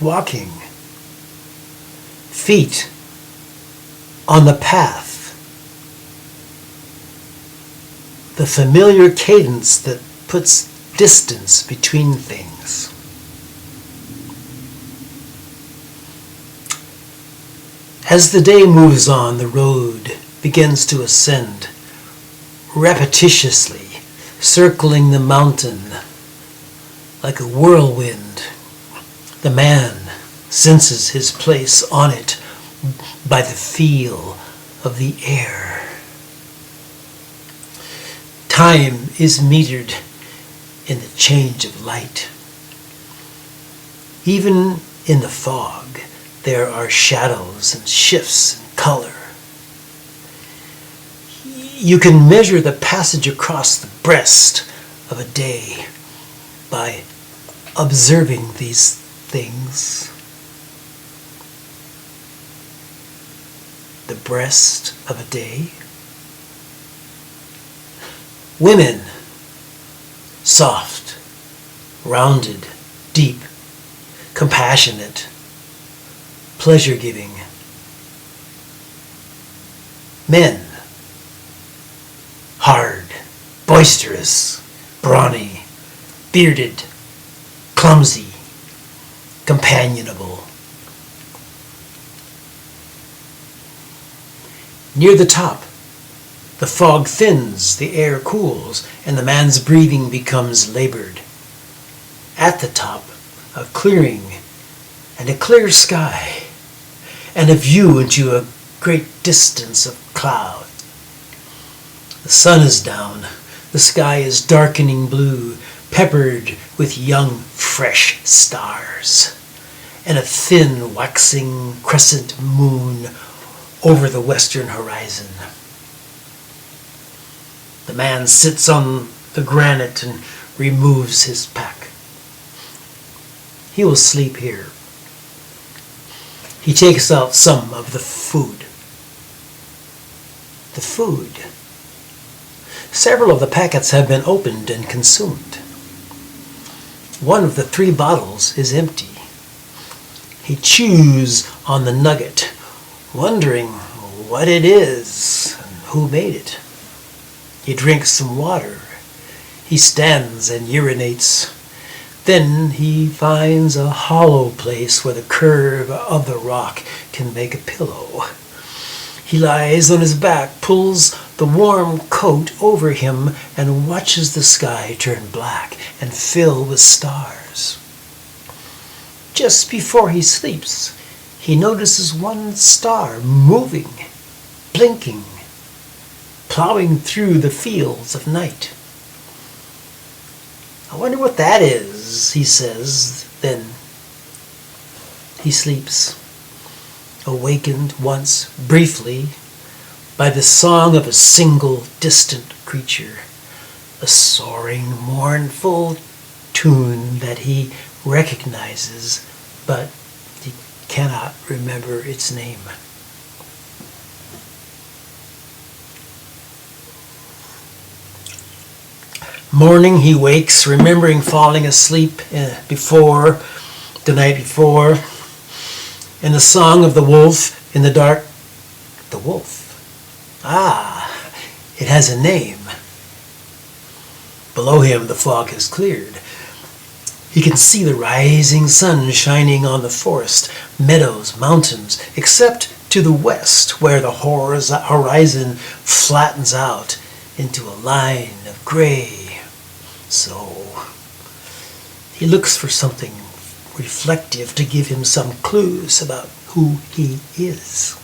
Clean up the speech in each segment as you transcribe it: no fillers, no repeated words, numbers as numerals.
walking, feet on the path, the familiar cadence that puts distance between things. As the day moves on, the road begins to ascend, repetitiously circling the mountain like a whirlwind. The man senses his place on it by the feel of the air. Time is metered in the change of light. Even in the fog, there are shadows and shifts in color. You can measure the passage across the breast of a day by observing these things. The breast of a day. Women, soft, rounded, deep, compassionate, pleasure-giving. Men, hard, boisterous, brawny, bearded, clumsy, companionable. Near the top, the fog thins, the air cools, and the man's breathing becomes labored. At the top, a clearing and a clear sky, and a view into a great distance of cloud. The sun is down, the sky is darkening blue, peppered with young, fresh stars, and a thin, waxing crescent moon over the western horizon. The man sits on the granite and removes his pack. He will sleep here. He takes out some of the food. The food. Several of the packets have been opened and consumed. One of the 3 bottles is empty. He chews on the nugget, wondering what it is and who made it. He drinks some water. He stands and urinates. Then he finds a hollow place where the curve of the rock can make a pillow. He lies on his back, pulls the warm coat over him, and watches the sky turn black and fill with stars. Just before he sleeps, he notices one star moving, blinking, plowing through the fields of night. I wonder what that is, he says. Then he sleeps, awakened once, briefly, by the song of a single distant creature, a soaring, mournful tune that he recognizes, but he cannot remember its name. Morning, he wakes, remembering falling asleep the night before, and the song of the wolf in the dark. The wolf. Ah, it has a name. Below him, the fog has cleared. He can see the rising sun shining on the forest, meadows, mountains, except to the west, where the horizon flattens out into a line of gray. So he looks for something reflective to give him some clues about who he is.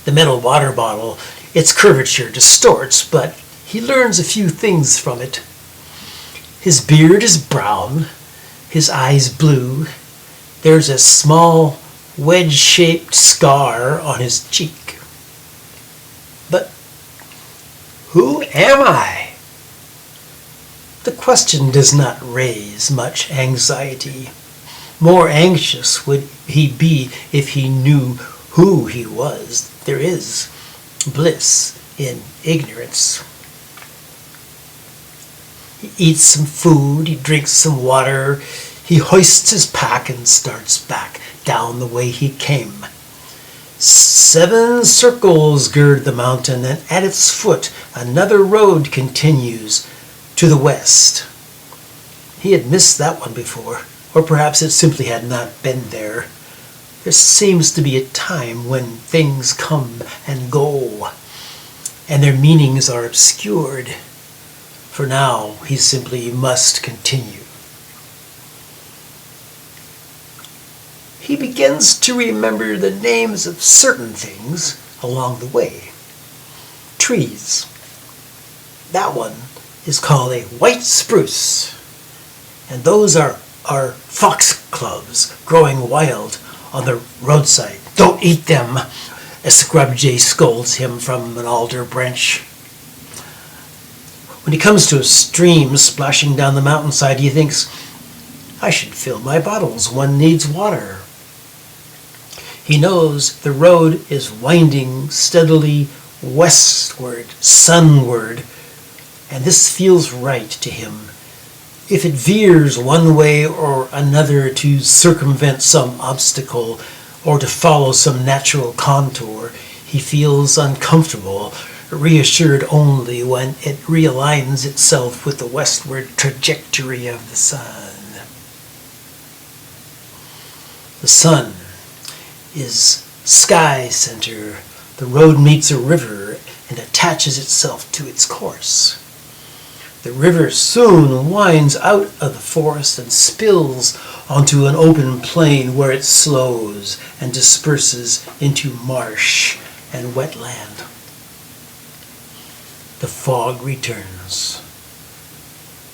The metal water bottle, its curvature distorts, but he learns a few things from it. His beard is brown, his eyes blue. There's a small wedge-shaped scar on his cheek. But who am I? The question does not raise much anxiety. More anxious would he be if he knew who he was. There is bliss in ignorance. He eats some food, he drinks some water, He hoists his pack and starts back down the way he came. 7 circles gird the mountain, and at its foot another road continues to the west. He had missed that one before, or perhaps it simply had not been there. There seems to be a time when things come and go, and their meanings are obscured. For now, he simply must continue. He begins to remember the names of certain things along the way. Trees. That one is called a white spruce, and those are foxgloves growing wild on the roadside. Don't eat them, a scrub jay scolds him from an alder branch. When he comes to a stream splashing down the mountainside, he thinks, I should fill my bottles. One needs water. He knows the road is winding steadily westward, sunward, and this feels right to him. If it veers one way or another to circumvent some obstacle or to follow some natural contour, he feels uncomfortable, reassured only when it realigns itself with the westward trajectory of the sun. The sun is sky center. The road meets a river and attaches itself to its course. The river soon winds out of the forest and spills onto an open plain where it slows and disperses into marsh and wetland. The fog returns.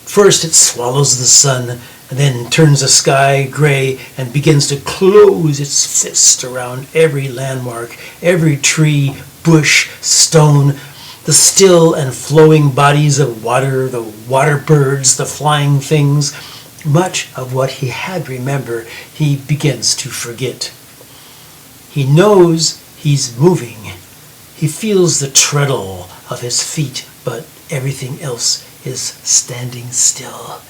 First it swallows the sun, and then turns the sky gray and begins to close its fist around every landmark, every tree, bush, stone, the still and flowing bodies of water, the water birds, the flying things. Much of what he had remembered, he begins to forget. He knows he's moving. He feels the treadle of his feet, but everything else is standing still.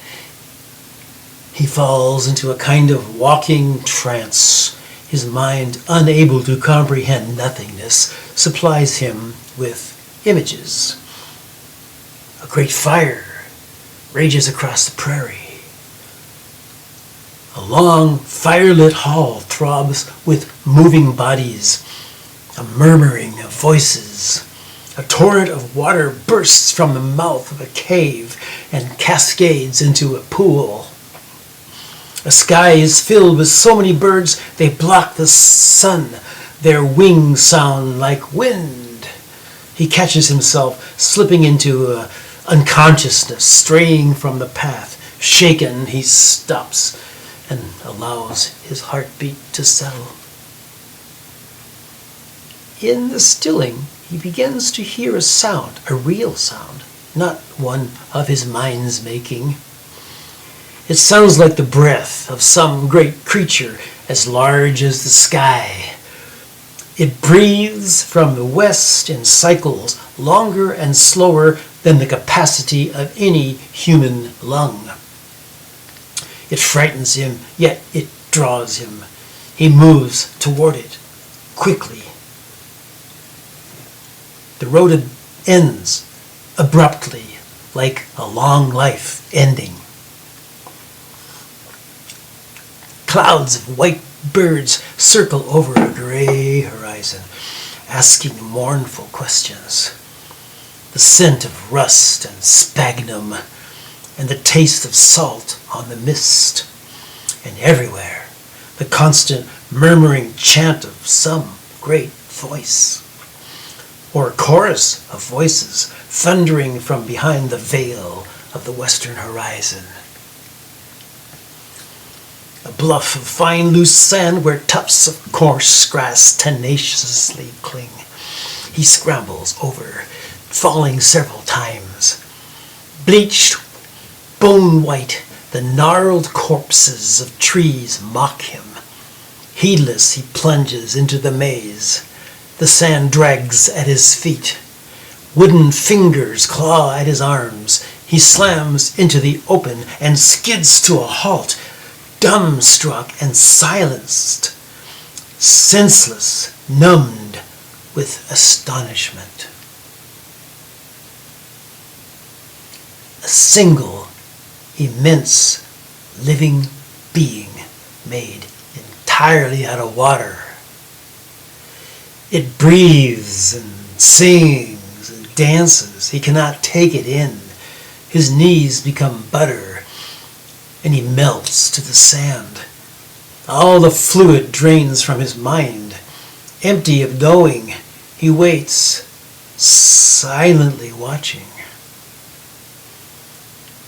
He falls into a kind of walking trance. His mind, unable to comprehend nothingness, supplies him with images. A great fire rages across the prairie. A long, firelit hall throbs with moving bodies, a murmuring of voices. A torrent of water bursts from the mouth of a cave and cascades into a pool. The sky is filled with so many birds they block the sun. Their wings sound like wind. He catches himself slipping into unconsciousness, straying from the path. Shaken, he stops and allows his heartbeat to settle. In the stilling, he begins to hear a sound, a real sound, not one of his mind's making. It sounds like the breath of some great creature as large as the sky. It breathes from the west in cycles longer and slower than the capacity of any human lung. It frightens him, yet it draws him. He moves toward it quickly. The road ends abruptly, like a long life ending. Clouds of white birds circle over a gray horizon, asking mournful questions. The scent of rust and sphagnum, and the taste of salt on the mist. And everywhere, the constant murmuring chant of some great voice, or a chorus of voices thundering from behind the veil of the western horizon. A bluff of fine loose sand where tufts of coarse grass tenaciously cling. He scrambles over, falling several times. Bleached, bone white, the gnarled corpses of trees mock him. Heedless, he plunges into the maze. The sand drags at his feet. Wooden fingers claw at his arms. He slams into the open and skids to a halt. dumbstruck and silenced, senseless, numbed with astonishment. A single, immense, living being made entirely out of water. It breathes and sings and dances. He cannot take it in. His knees become butter, and he melts to the sand. All the fluid drains from his mind. Empty of knowing, he waits, silently watching.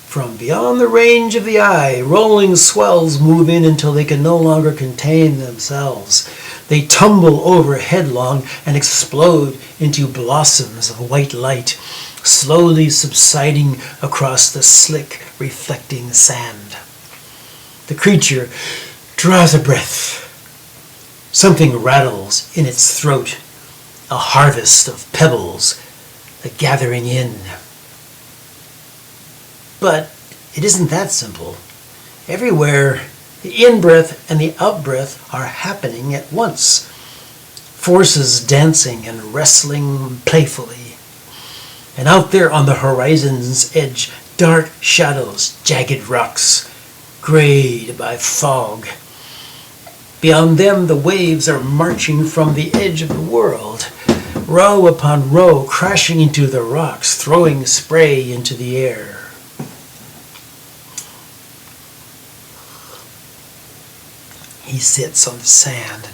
From beyond the range of the eye, rolling swells move in until they can no longer contain themselves. They tumble over headlong and explode into blossoms of white light, slowly subsiding across the slick, reflecting sand. The creature draws a breath. Something rattles in its throat, a harvest of pebbles, a gathering in. But it isn't that simple. Everywhere, the in-breath and the out-breath are happening at once. Forces dancing and wrestling playfully. And out there on the horizon's edge, dark shadows, jagged rocks, grayed by fog. Beyond them, the waves are marching from the edge of the world, row upon row, crashing into the rocks, throwing spray into the air. He sits on the sand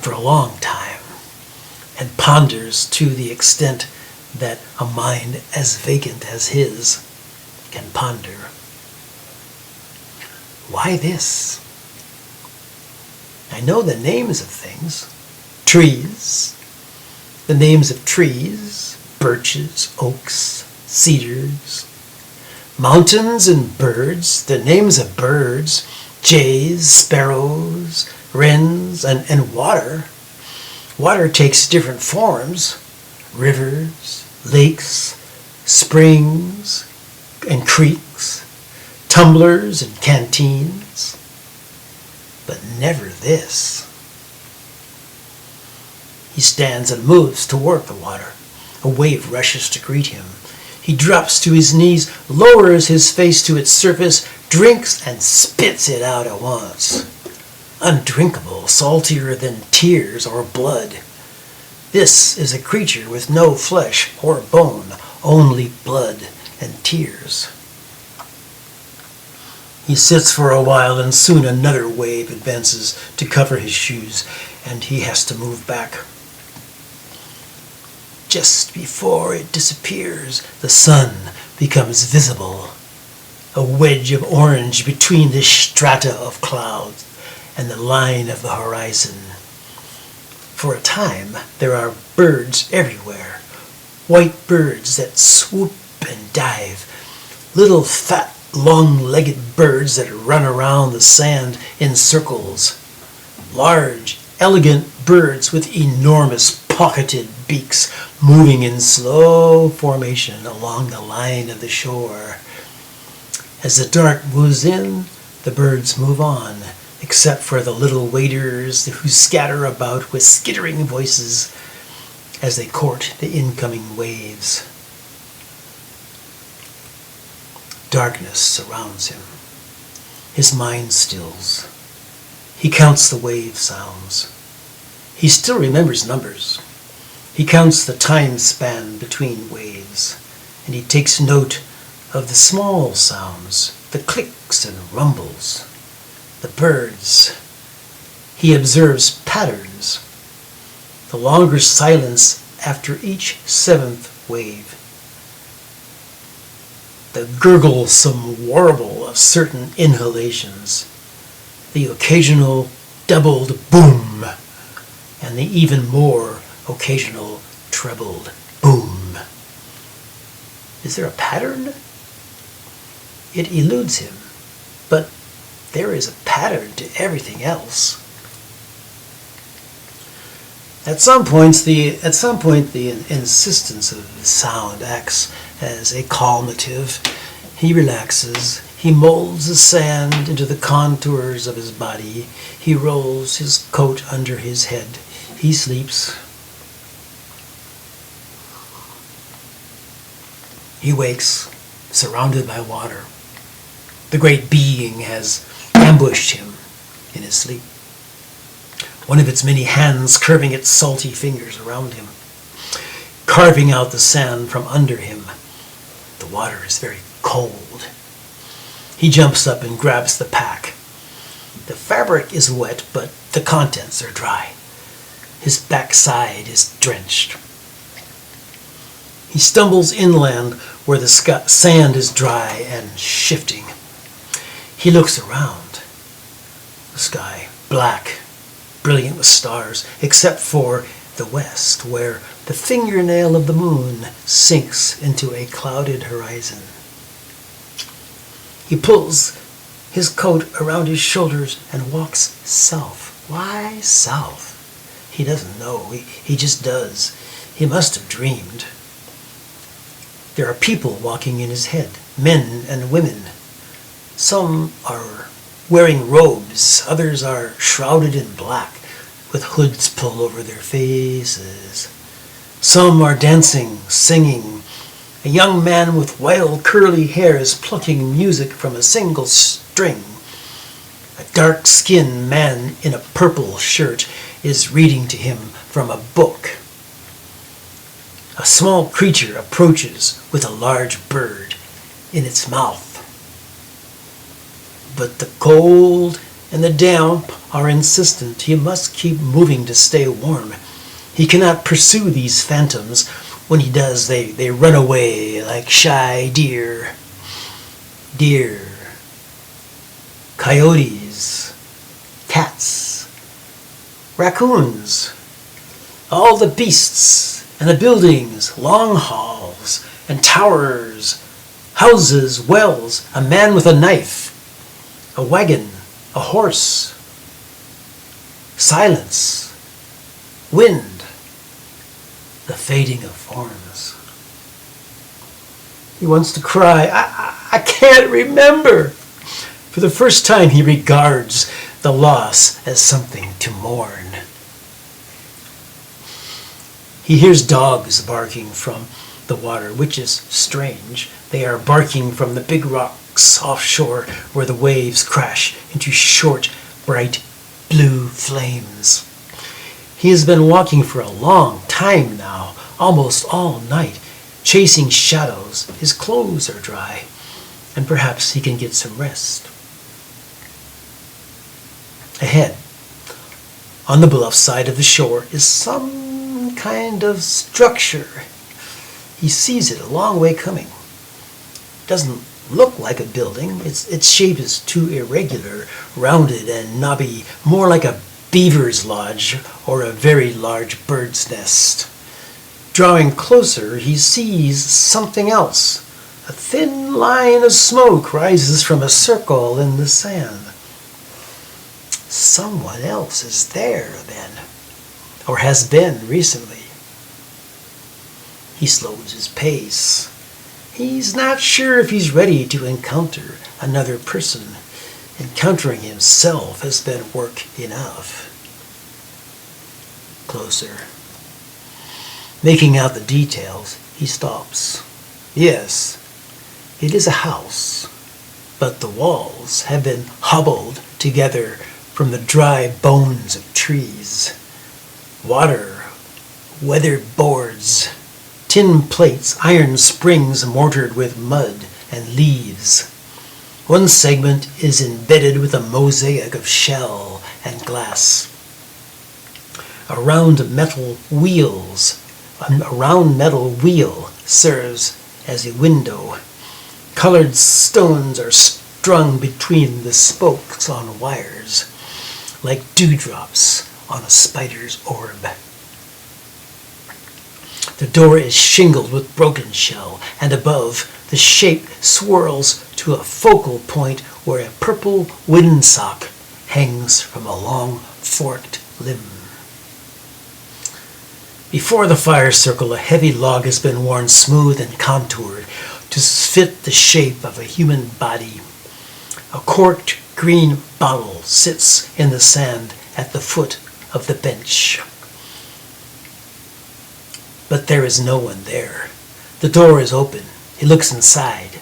for a long time and ponders to the extent that a mind as vacant as his can ponder. Why this? I know the names of things. Trees, the names of trees, birches, oaks, cedars. Mountains and birds, the names of birds, jays, sparrows, wrens, and water. Water takes different forms. Rivers, lakes, springs, and creeks, tumblers and canteens. But never this. He stands and moves toward the water. A wave rushes to greet him. He drops to his knees, lowers his face to its surface, drinks and spits it out at once. Undrinkable, saltier than tears or blood. This is a creature with no flesh or bone, only blood and tears. He sits for a while, and soon another wave advances to cover his shoes, and he has to move back. Just before it disappears, the sun becomes visible, a wedge of orange between the strata of clouds and the line of the horizon. For a time, there are birds everywhere, white birds that swoop and dive, little fat, long-legged birds that run around the sand in circles, large, elegant birds with enormous pocketed beaks moving in slow formation along the line of the shore. As the dark moves in, the birds move on, except for the little waders who scatter about with skittering voices as they court the incoming waves. Darkness surrounds him. His mind stills. He counts the wave sounds. He still remembers numbers. He counts the time span between waves, and he takes note of the small sounds, the clicks and rumbles, the birds. He observes patterns, the longer silence after each seventh wave, the gurglesome warble of certain inhalations, the occasional doubled boom, and the even more occasional trebled boom. Is there a pattern? It eludes him, but there is a pattern to everything else. At some point, the insistence of the sound acts as a calmative. He relaxes, He molds the sand into the contours of his body. He rolls his coat under his head. He sleeps. He wakes, surrounded by water. The great being has ambushed him in his sleep. One of its many hands curving its salty fingers around him, carving out the sand from under him. The water is very cold. He jumps up and grabs the pack. The fabric is wet, but the contents are dry. His backside is drenched. He stumbles inland where the sand is dry and shifting. He looks around. The sky, black, brilliant with stars, except for the west, where the fingernail of the moon sinks into a clouded horizon. He pulls his coat around his shoulders and walks south. Why south? He doesn't know. He just does. He must have dreamed. There are people walking in his head, men and women. Some are wearing robes, others are shrouded in black, with hoods pulled over their faces. Some are dancing, singing. A young man with wild curly hair is plucking music from a single string. A dark-skinned man in a purple shirt is reading to him from a book. A small creature approaches with a large bird in its mouth. But the cold and the damp are insistent. He must keep moving to stay warm. He cannot pursue these phantoms. When he does, they run away like shy deer. Deer, coyotes, cats, raccoons, all the beasts and the buildings, long halls and towers, houses, wells, a man with a knife, a wagon, a horse, silence, wind, the fading of forms. He wants to cry, I can't remember. For the first time he regards the loss as something to mourn. He hears dogs barking from the water, which is strange. They are barking from the big rocks offshore where the waves crash into short, bright blue flames. He has been walking for a long time now, almost all night, chasing shadows. His clothes are dry, and perhaps he can get some rest. Ahead, on the bluff side of the shore, is some kind of structure. He sees it a long way coming. Doesn't look like a building. Its shape is too irregular, rounded and knobby, more like a beaver's lodge or a very large bird's nest. Drawing closer, he sees something else. A thin line of smoke rises from a circle in the sand. Someone else is there then, or has been recently. He slows his pace. He's not sure if he's ready to encounter another person. Encountering himself has been work enough. Closer. Making out the details, he stops. Yes, it is a house, but the walls have been hobbled together from the dry bones of trees. Water, weathered boards, tin plates, iron springs mortared with mud and leaves. One segment is embedded with a mosaic of shell and glass. A round metal wheel serves as a window. Colored stones are strung between the spokes on wires, like dewdrops on a spider's orb. The door is shingled with broken shell, and above, the shape swirls to a focal point where a purple windsock hangs from a long forked limb. Before the fire circle, a heavy log has been worn smooth and contoured to fit the shape of a human body. A corked green bottle sits in the sand at the foot of the bench. But there is no one there. The door is open. He looks inside.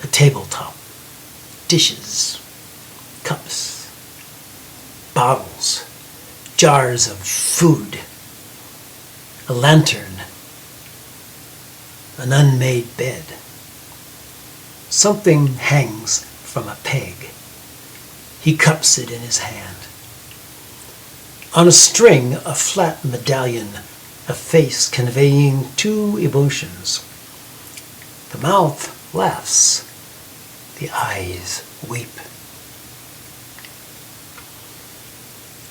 A tabletop. Dishes. Cups. Bottles. Jars of food. A lantern. An unmade bed. Something hangs from a peg. He cups it in his hand. On a string, a flat medallion, a face conveying two emotions. The mouth laughs. The eyes weep.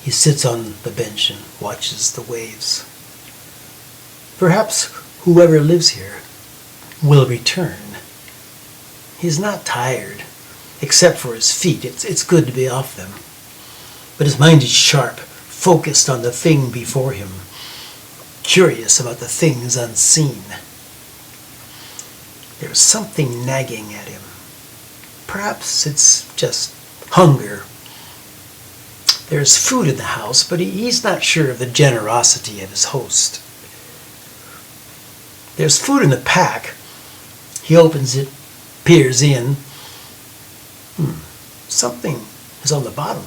He sits on the bench and watches the waves. Perhaps whoever lives here will return. He's not tired, except for his feet. It's good to be off them. But his mind is sharp, focused on the thing before him, curious about the things unseen. There's something nagging at him. Perhaps it's just hunger. There's food in the house, but he's not sure of the generosity of his host. There's food in the pack. He opens it, peers in. Something is on the bottom,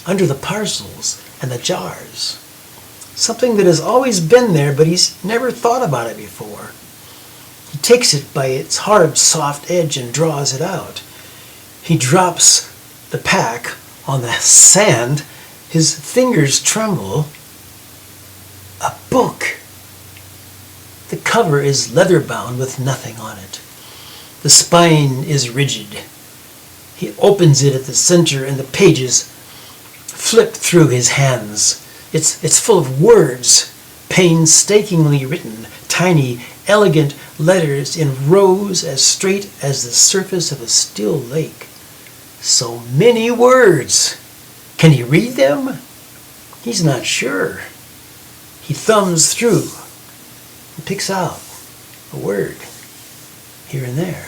under the parcels and the jars. Something that has always been there, but he's never thought about it before. He takes it by its hard, soft edge and draws it out. He drops the pack on the sand. His fingers tremble. A book. The cover is leather-bound with nothing on it. The spine is rigid. He opens it at the center and the pages flip through his hands. It's full of words, painstakingly written, tiny, elegant letters in rows as straight as the surface of a still lake. So many words. Can he read them? He's not sure. He thumbs through and picks out a word here and there.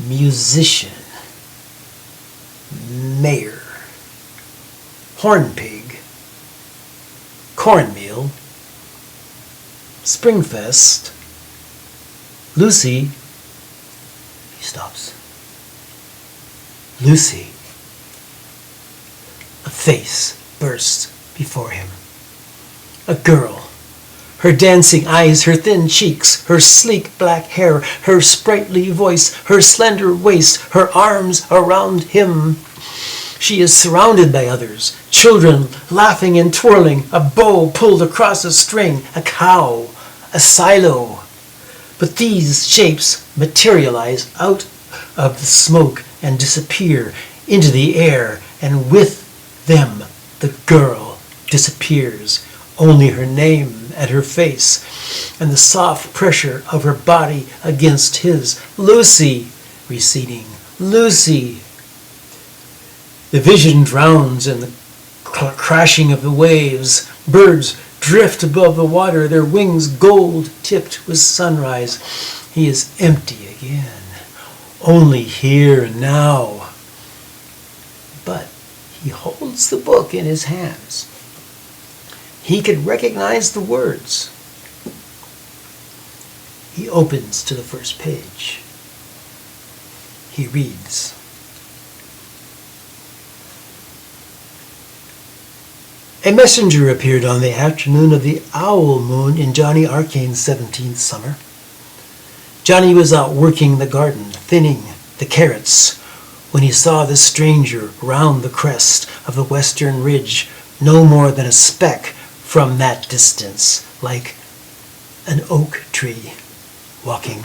Musician. Mayor. Horn pig. Cornmeal. Springfest. Lucy. He stops. Lucy. A face bursts before him. A girl. Her dancing eyes, her thin cheeks, her sleek black hair, her sprightly voice, her slender waist, her arms around him. She is surrounded by others, children laughing and twirling, a bow pulled across a string, a cow, a silo. But these shapes materialize out of the smoke and disappear into the air, and with them the girl disappears. Only her name and her face and the soft pressure of her body against his. Lucy, receding. Lucy. The vision drowns in the crashing of the waves. Birds drift above the water, their wings gold-tipped with sunrise. He is empty again. Only here and now. But he holds the book in his hands. He can recognize the words. He opens to the first page. He reads. A messenger appeared on the afternoon of the owl moon in Johnny Arcane's 17th summer. Johnny was out working the garden, thinning the carrots, when he saw the stranger round the crest of the western ridge, no more than a speck from that distance, like an oak tree walking